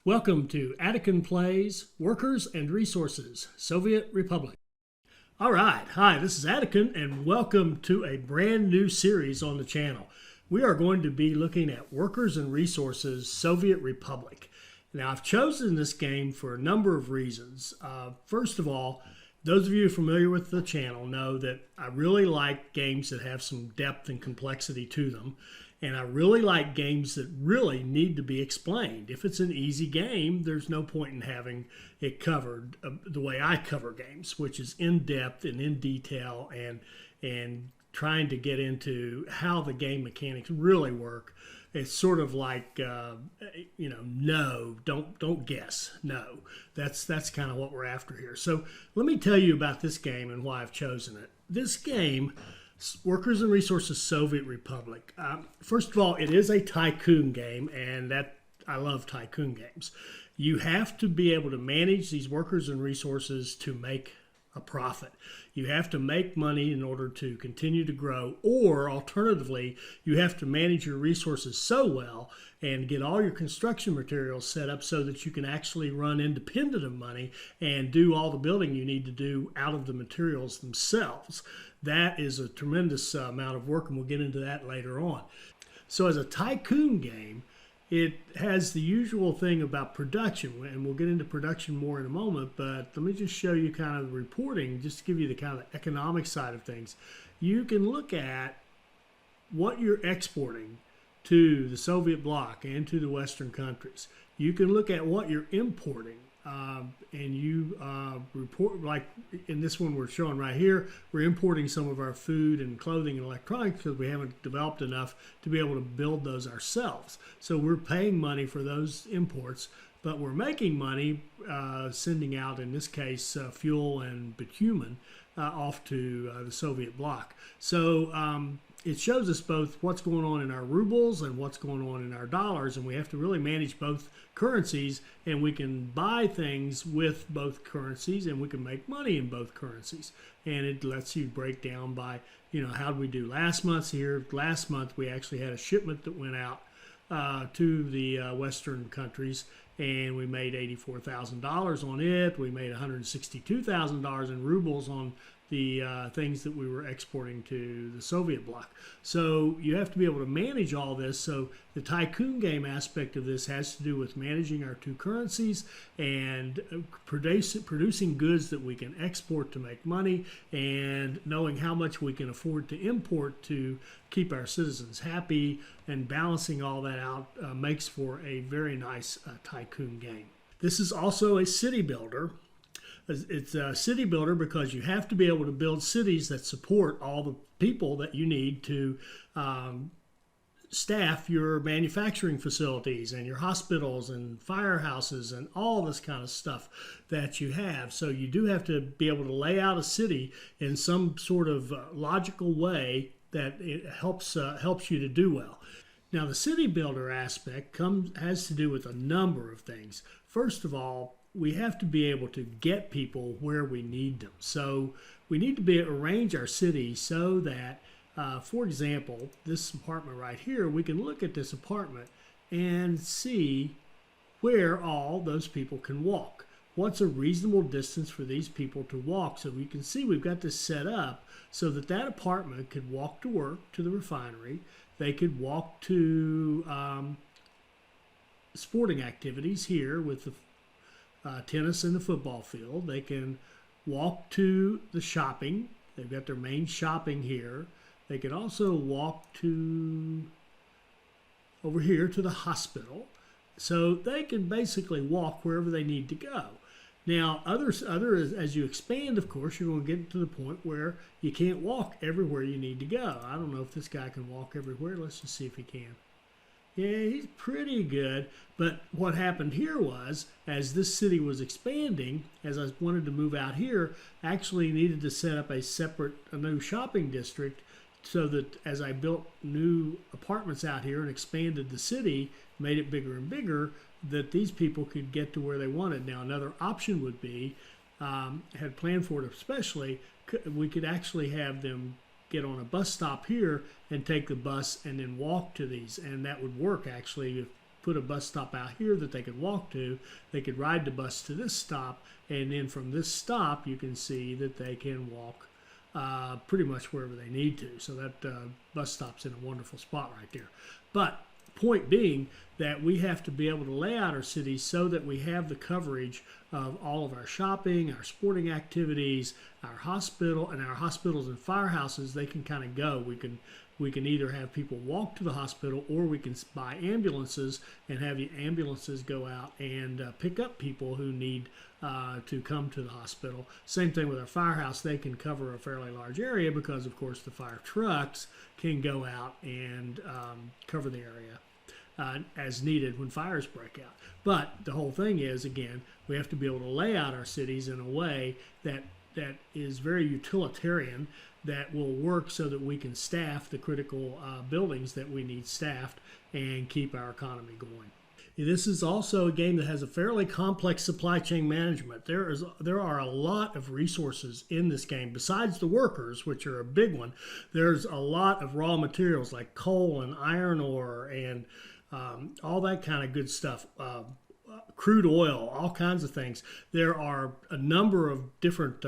Welcome to Atikin Plays Workers and Resources, Soviet Republic. All right, hi, this is Atikin, and welcome to a brand new series on the channel. We are going to be looking at Workers and Resources, Soviet Republic. Now, I've chosen this game for a number of reasons. First of all, those of you familiar with the channel know that I really like games that have some depth and complexity to them. And I really like games that really need to be explained. If it's an easy game, there's no point in having it covered the way I cover games, which is in depth and in detail and trying to get into how the game mechanics really work. It's sort of like, no, don't guess. No, that's kind of what we're after here. So let me tell you about this game and why I've chosen it. This game, Workers and Resources Soviet Republic. First of all, it is a tycoon game, and I love tycoon games. You have to be able to manage these workers and resources to make a profit. You have to make money in order to continue to grow, or alternatively, you have to manage your resources so well and get all your construction materials set up so that you can actually run independent of money and do all the building you need to do out of the materials themselves. That is a tremendous amount of work, and we'll get into that later on. So as a tycoon game, it has the usual thing about production, and we'll get into production more in a moment, but let me just show you kind of the reporting, just to give you the kind of economic side of things. You can look at what you're exporting to the Soviet bloc and to the Western countries. You can look at what you're importing. And you report, like in this one we're showing right here, we're importing some of our food and clothing and electronics because we haven't developed enough to be able to build those ourselves. So we're paying money for those imports, but we're making money sending out, in this case, fuel and bitumen off to the Soviet bloc. So it shows us both what's going on in our rubles and what's going on in our dollars, and we have to really manage both currencies, and we can buy things with both currencies, and we can make money in both currencies. And it lets you break down by, how did we do last month here? Last month we actually had a shipment that went out to the Western countries, and we made $84,000 on it. We made $162,000 in rubles on the things that we were exporting to the Soviet bloc. So you have to be able to manage all this. So the tycoon game aspect of this has to do with managing our two currencies and producing goods that we can export to make money, and knowing how much we can afford to import to keep our citizens happy, and balancing all that out makes for a very nice tycoon game. This is also a city builder. It's a city builder because you have to be able to build cities that support all the people that you need to staff your manufacturing facilities and your hospitals and firehouses and all this kind of stuff that you have. So you do have to be able to lay out a city in some sort of logical way that it helps you to do well. Now, the city builder aspect has to do with a number of things. First of all, we have to be able to get people where we need them. So we need to arrange our city so that, for example, this apartment right here, we can look at this apartment and see where all those people can walk. What's a reasonable distance for these people to walk? So we can see we've got this set up so that that apartment could walk to work, to the refinery. They could walk to sporting activities here with the tennis and the football field. They can walk to the shopping. They've got their main shopping here. They can also walk to over here to the hospital. So they can basically walk wherever they need to go. Now, as you expand, of course, you're going to get to the point where you can't walk everywhere you need to go. I don't know if this guy can walk everywhere. Let's just see if he can. Yeah, he's pretty good. But what happened here was, as this city was expanding, as I wanted to move out here, I actually needed to set up a new shopping district so that as I built new apartments out here and expanded the city, made it bigger and bigger, that these people could get to where they wanted. Now, another option would be, had planned for it especially, we could actually have them get on a bus stop here and take the bus and then walk to these, and that would work actually put a bus stop out here that they could walk to. They could ride the bus to this stop, and then from this stop, you can see that they can walk pretty much wherever they need to. So that bus stop's in a wonderful spot right there. But point being that we have to be able to lay out our cities so that we have the coverage of all of our shopping, our sporting activities, our hospital, and our hospitals and firehouses. They can kind of go. We can either have people walk to the hospital, or we can buy ambulances and have the ambulances go out and pick up people who need to come to the hospital. Same thing with our firehouse. They can cover a fairly large area because, of course, the fire trucks can go out and cover the area as needed when fires break out. But the whole thing is, again, we have to be able to lay out our cities in a way that is very utilitarian, that will work so that we can staff the critical buildings that we need staffed and keep our economy going. This is also a game that has a fairly complex supply chain management. There are a lot of resources in this game. Besides the workers, which are a big one, there's a lot of raw materials like coal and iron ore and all that kind of good stuff. Crude oil, all kinds of things. There are a number of different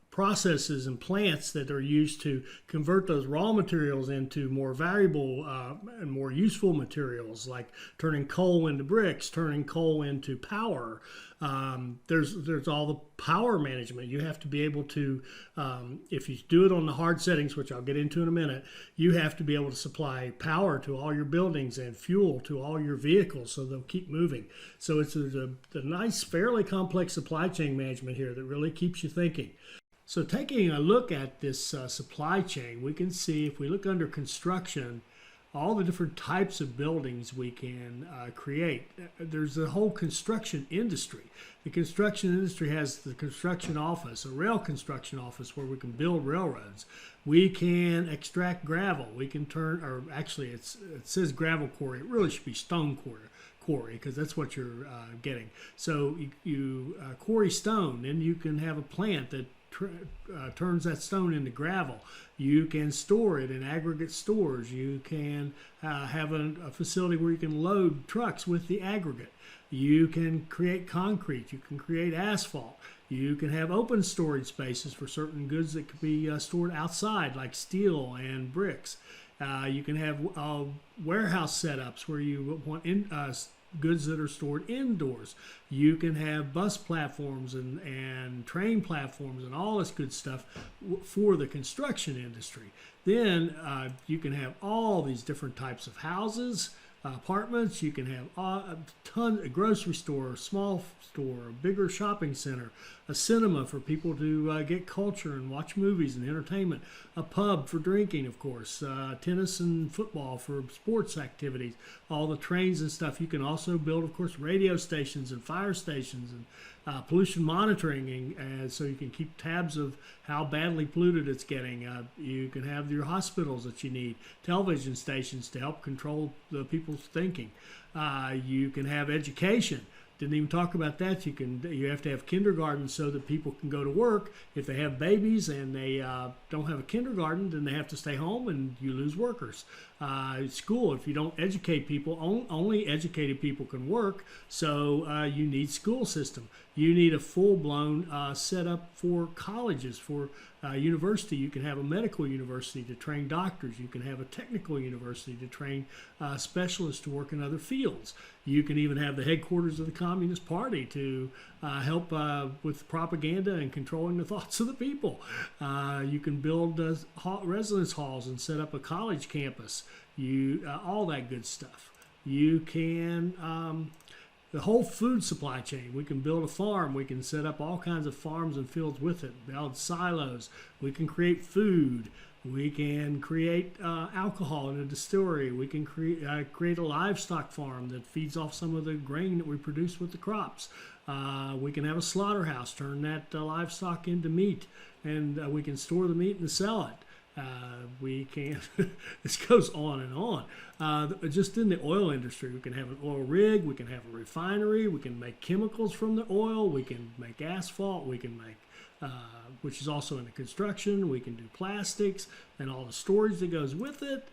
processes and plants that are used to convert those raw materials into more valuable and more useful materials, like turning coal into bricks, turning coal into power. There's all the power management. You have to be able to, if you do it on the hard settings, which I'll get into in a minute, you have to be able to supply power to all your buildings and fuel to all your vehicles so they'll keep moving. So it's a nice, fairly complex supply chain management here that really keeps you thinking. So taking a look at this supply chain, we can see, if we look under construction, all the different types of buildings we can create. There's the whole construction industry. The construction industry has the construction office, a rail construction office where we can build railroads. We can extract gravel. We can turn, or actually it says gravel quarry. It really should be stone quarry, because that's what you're getting. So you quarry stone, and you can have a plant that turns that stone into gravel. You can store it in aggregate stores. You can have a facility where you can load trucks with the aggregate. You can create concrete. You can create asphalt. You can have open storage spaces for certain goods that could be stored outside, like steel and bricks. You can have warehouse setups where you want goods that are stored indoors. You can have bus platforms and train platforms and all this good stuff for the construction industry. Then you can have all these different types of houses, apartments. You can have a grocery store, a small store, a bigger shopping center, a cinema for people to get culture and watch movies and entertainment, a pub for drinking, of course, tennis and football for sports activities, all the trains and stuff. You can also build, of course, radio stations and fire stations and pollution monitoring, and so you can keep tabs of how badly polluted it's getting. You can have your hospitals that you need, television stations to help control the people's thinking. You can have education. Didn't even talk about that. You have to have kindergarten so that people can go to work. If they have babies and they don't have a kindergarten, then they have to stay home, and you lose workers. School, if you don't educate people, only educated people can work. So you need school system. You need a full-blown setup for colleges, for university. You can have a medical university to train doctors. You can have a technical university to train specialists to work in other fields. You can even have the headquarters of the Communist Party to help with propaganda and controlling the thoughts of the people. You can build residence halls and set up a college campus. All that good stuff. You can the whole food supply chain. We can build a farm. We can set up all kinds of farms and fields with it, build silos. We can create food. We can create alcohol in a distillery. We can create a livestock farm that feeds off some of the grain that we produce with the crops. We can have a slaughterhouse, turn that livestock into meat, and we can store the meat and sell it. We can, this goes on and on. Just in the oil industry, we can have an oil rig, we can have a refinery, we can make chemicals from the oil, we can make asphalt, we can make, which is also in the construction, we can do plastics and all the storage that goes with it.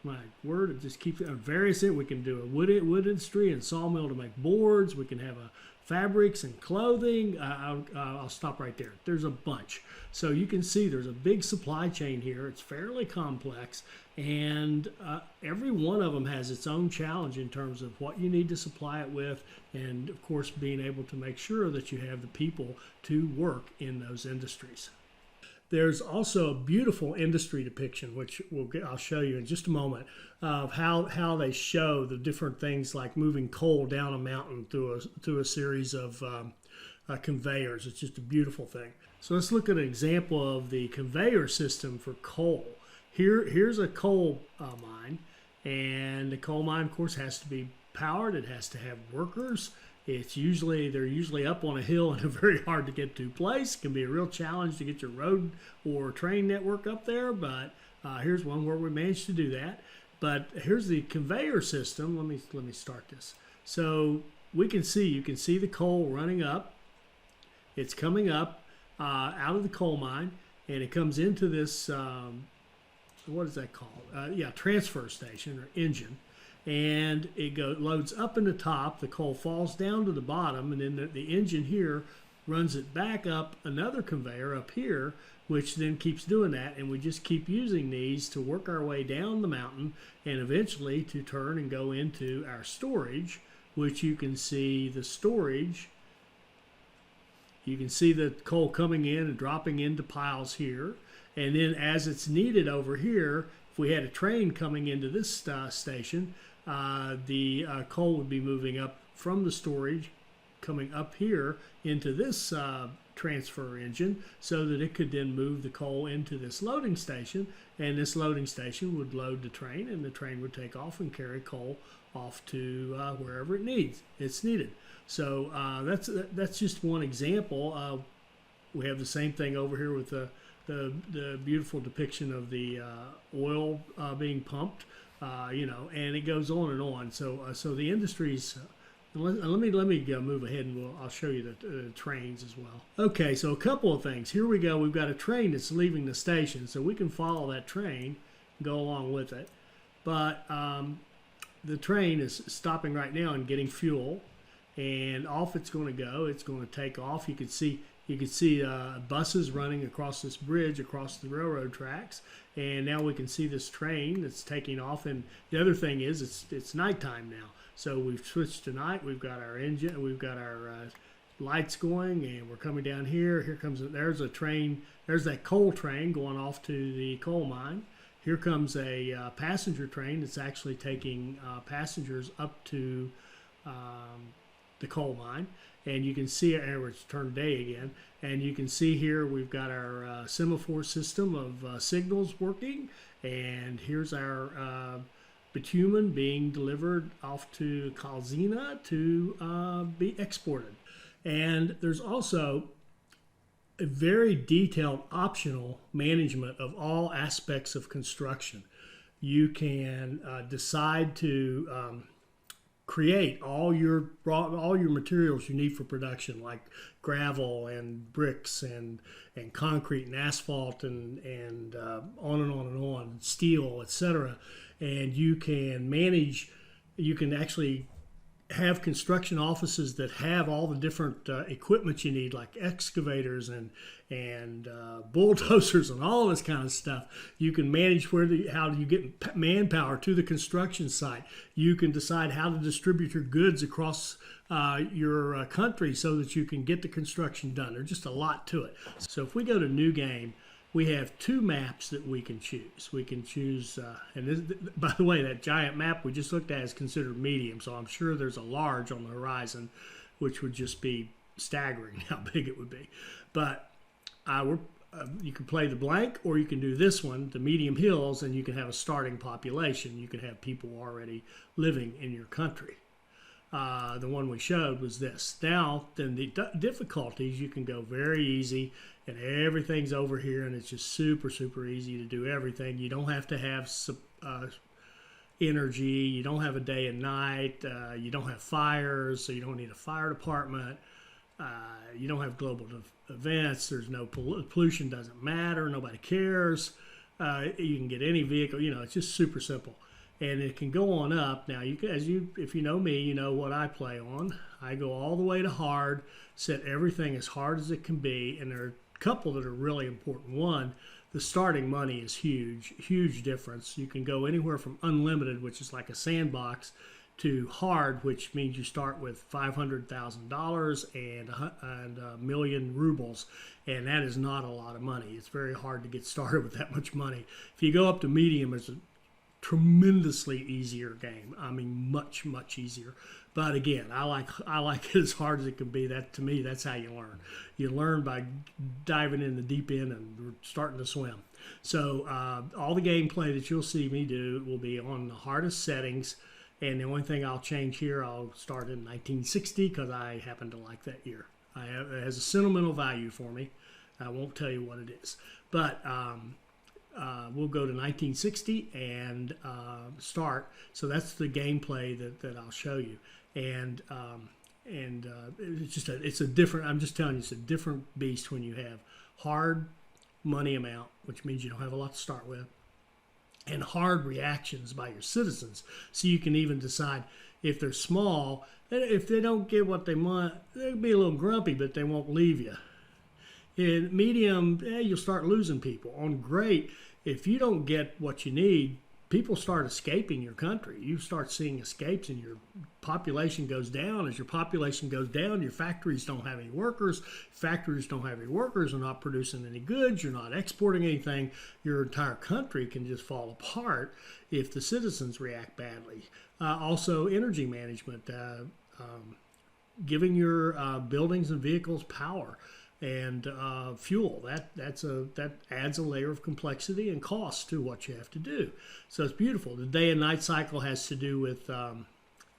My word, it just keeps various. We can do a wood industry and sawmill to make boards. We can have a fabrics and clothing. I'll stop right there. There's a bunch. So you can see there's a big supply chain here. It's fairly complex, and every one of them has its own challenge in terms of what you need to supply it with, and of course being able to make sure that you have the people to work in those industries. There's also a beautiful industry depiction, which I'll show you in just a moment, of how they show the different things like moving coal down a mountain through a series of conveyors. It's just a beautiful thing. So let's look at an example of the conveyor system for coal. Here's a coal mine, and the coal mine, of course, has to be powered. It has to have workers. They're usually up on a hill in a very hard to get to place. It can be a real challenge to get your road or train network up there, but here's one where we managed to do that. But here's the conveyor system. Let me start this. So you can see the coal running up. It's coming up out of the coal mine, and it comes into this what is that called? Transfer station or engine. And it loads up in the top, the coal falls down to the bottom, and then the engine here runs it back up another conveyor up here, which then keeps doing that, and we just keep using these to work our way down the mountain and eventually to turn and go into our storage, which you can see the storage. You can see the coal coming in and dropping into piles here, and then as it's needed over here, if we had a train coming into this station, the coal would be moving up from the storage, coming up here into this transfer engine so that it could then move the coal into this loading station, and this loading station would load the train, and the train would take off and carry coal off to wherever it's needed. So that's just one example. We have the same thing over here with the beautiful depiction of the oil being pumped. And it goes on and on. So the industries. Let me move ahead, and I'll show you the trains as well. Okay, so a couple of things. Here we go. We've got a train that's leaving the station, so we can follow that train, go along with it. But the train is stopping right now and getting fuel, and off it's going to go. It's going to take off. You can see buses running across this bridge, across the railroad tracks, and now we can see this train that's taking off. And the other thing is, it's nighttime now, so we've switched to night. We've got our engine, we've got our lights going, and we're coming down here. There's a train. There's that coal train going off to the coal mine. Here comes a passenger train that's actually taking passengers up to the coal mine. And you can see it's turned day again, and you can see here we've got our semaphore system of signals working, and here's our bitumen being delivered off to Calzina to be exported. And there's also a very detailed optional management of all aspects of construction. You can decide to create all your materials you need for production, like gravel and bricks and concrete and asphalt and on and on and on, steel, etc. And you can manage. You can actually have construction offices that have all the different equipment you need, like excavators and bulldozers and all this kind of stuff. You can manage how do you get manpower to the construction site. You can decide how to distribute your goods across your country so that you can get the construction done. There's just a lot to it. So if we go to New Game, we have two maps that we can choose. We can choose, by the way, that giant map we just looked at is considered medium, so I'm sure there's a large on the horizon, which would just be staggering how big it would be. But you can play the blank, or you can do this one, the medium hills, and you can have a starting population. You can have people already living in your country. The one we showed was this. Now, then the difficulties, you can go very easy, and everything's over here, and it's just super, super easy to do everything. You don't have to have energy. You don't have a day and night. You don't have fires, so you don't need a fire department. You don't have global events. There's no pollution. Doesn't matter. Nobody cares. You can get any vehicle. It's just super simple. and it can go on up. Now, if you know me, you know what I play on. I go all the way to hard, set everything as hard as it can be, and there are a couple that are really important. One, the starting money is huge, huge difference. You can go anywhere from unlimited, which is like a sandbox, to hard, which means you start with $500,000 and a million rubles, and that is not a lot of money. It's very hard to get started with that much money. If you go up to medium, it's a tremendously easier game. I mean, much, much easier. But again, I like it as hard as it can be. That, to me, that's how you learn. You learn by diving in the deep end and starting to swim. So all the gameplay that you'll see me do will be on the hardest settings. And the only thing I'll change here, I'll start in 1960 because I happen to like that year. It has a sentimental value for me. I won't tell you what it is. But we'll go to 1960 and start. So that's the gameplay that I'll show you. And it's a different, I'm just telling you, it's a different beast when you have hard money amount, which means you don't have a lot to start with, and hard reactions by your citizens. So you can even decide if they're small, if they don't get what they want, they'll be a little grumpy, but they won't leave you. In medium, you'll start losing people. On great, if you don't get what you need, people start escaping your country. You start seeing escapes and your population goes down. As your population goes down, your factories don't have any workers. Factories don't have any workers. They're not producing any goods. You're not exporting anything. Your entire country can just fall apart if the citizens react badly. Also, energy management, giving your buildings and vehicles power and fuel. That adds a layer of complexity and cost to what you have to do. So it's beautiful. The day and night cycle has to do with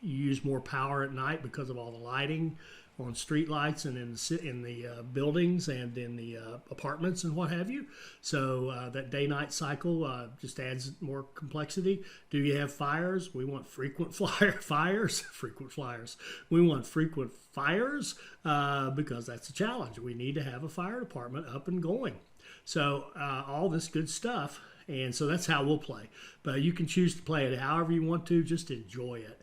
you use more power at night because of all the lighting on street lights and in the buildings and in the apartments and what have you. So that day-night cycle just adds more complexity. Do you have fires? We want frequent fires. Frequent flyers. We want frequent fires because that's a challenge. We need to have a fire department up and going. So all this good stuff. And so that's how we'll play. But you can choose to play it however you want to. Just enjoy it.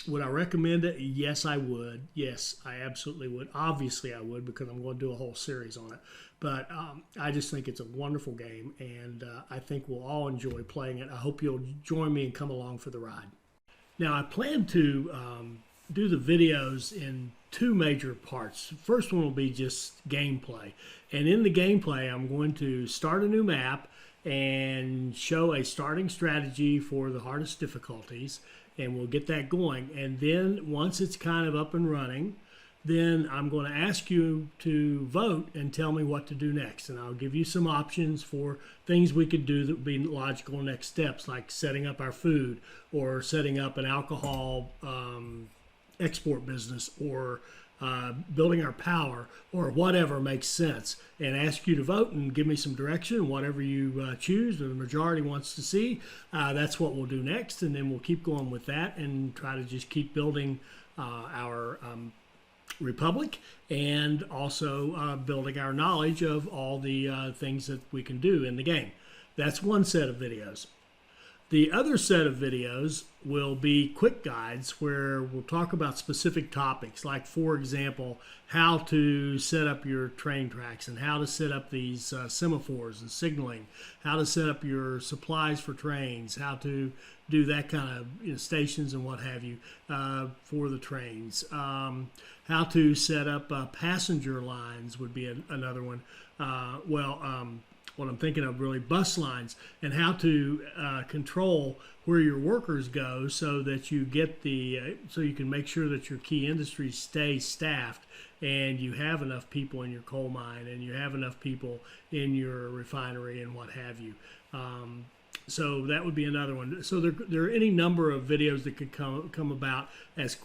Would I recommend it? Yes, I would. Yes, I absolutely would. Obviously, I would because I'm going to do a whole series on it. But I just think it's a wonderful game, and I think we'll all enjoy playing it. I hope you'll join me and come along for the ride. Now, I plan to do the videos in two major parts. The first one will be just gameplay. And in the gameplay, I'm going to start a new map and show a starting strategy for the hardest difficulties, and we'll get that going. And then once it's kind of up and running, then I'm going to ask you to vote and tell me what to do next. And I'll give you some options for things we could do that would be logical next steps, like setting up our food or setting up an alcohol export business or building our power or whatever makes sense, and ask you to vote and give me some direction. Whatever you choose or the majority wants to see, that's what we'll do next, and then we'll keep going with that and try to just keep building our republic and also building our knowledge of all the things that we can do in the game. That's one set of videos. The other set of videos will be quick guides where we'll talk about specific topics, like, for example, how to set up your train tracks and how to set up these semaphores and signaling, how to set up your supplies for trains, how to do that kind of stations and what have you for the trains. How to set up passenger lines would be another one. What I'm thinking of really, bus lines, and how to control where your workers go so that you get so you can make sure that your key industries stay staffed and you have enough people in your coal mine and you have enough people in your refinery and what have you. So that would be another one. So there are any number of videos that could come about as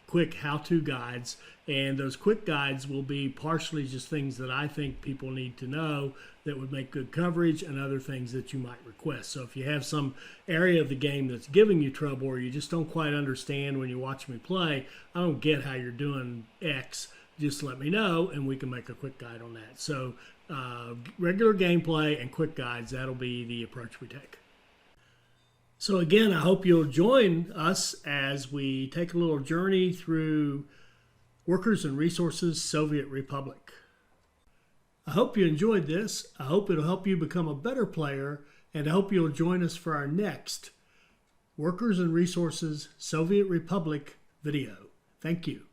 quick how-to guides, and those quick guides will be partially just things that I think people need to know that would make good coverage, and other things that you might request. So if you have some area of the game that's giving you trouble, or you just don't quite understand when you watch me play, I don't get how you're doing X, just let me know and we can make a quick guide on that. So regular gameplay and quick guides, that'll be the approach we take. So again, I hope you'll join us as we take a little journey through Workers and Resources Soviet Republic. I hope you enjoyed this. I hope it'll help you become a better player, and I hope you'll join us for our next Workers and Resources Soviet Republic video. Thank you.